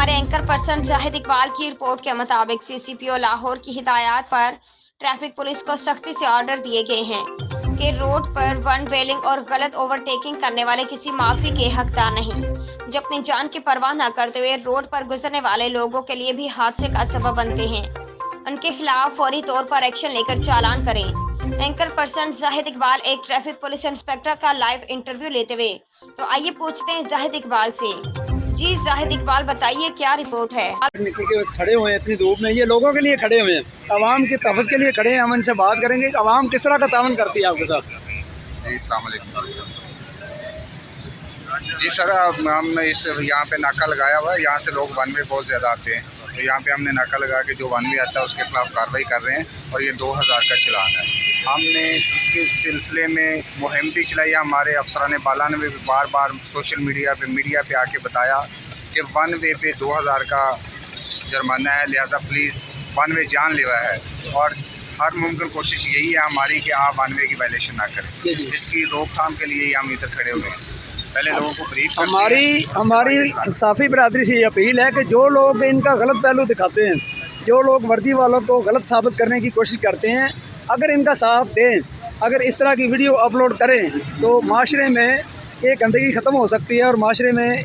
हमारे anchor person Zahid Iqbal की report के मुताबिक CCPO लाहौर की हिदायत पर ट्रैफिक पुलिस को सख्ती से ऑर्डर दिए गए हैं कि रोड पर वन वेलिंग और गलत ओवरटेकिंग करने वाले किसी माफी के हकदार नहीं, जो अपनी जान की परवाह न करते हुए रोड पर गुजरने वाले लोगों के लिए भी हादसे का सबब बनते हैं, उनके खिलाफ फौरी तौर पर एक्शन लेकर चालान करें। एंकर पर्सन जाहिद इकबाल एक ट्रैफिक पुलिस इंस्पेक्टर का लाइव इंटरव्यू लेते हुए, तो आइए पूछते हैं जाहिद इकबाल से। जी जाहिद इकबाल, बताइए क्या रिपोर्ट है। निकल के खड़े हुए हैं इतनी धूप में, ये लोगों के लिए खड़े हुए हैं, आवाम के तहफ़्फ़ुज़ के लिए खड़े हैं। हम इनसे बात करेंगे कि आवाम किस तरह का तावन करती है आपके साथ। जी अस्सलाम वालेकुम। जी सर, हमने इस यहाँ पे नाका लगाया हुआ है। यहाँ से लोग वन वे बहुत ज़्यादा आते हैं, तो यहाँ पे हमने नाका लगा के जो वन वे आता है उसके खिलाफ कार्रवाई कर रहे हैं और ये 2000 का चालान है। हमने इसके सिलसिले में मुहिम भी चलाई है। हमारे अफसरान बाला ने भी बार बार सोशल मीडिया पे आके बताया कि वन वे पे 2000 का जुर्माना है, लिहाजा प्लीज़ वन वे जानलेवा है और हर मुमकिन कोशिश यही है हमारी कि आप वन वे की वायलेशन ना करें। इसकी रोकथाम के लिए ही हम इधर खड़े हुए हैं। पहले लोगों को ब्रीफ हमारी साफ़ी बरादरी से ये अपील है कि जो लोग इनका गलत पहलू दिखाते हैं, जो लोग वर्दी वालों को गलत साबित करने की कोशिश करते हैं, अगर इनका साथ दें, अगर इस तरह की वीडियो अपलोड करें तो माशरे में ये गंदगी ख़त्म हो सकती है और माशरे में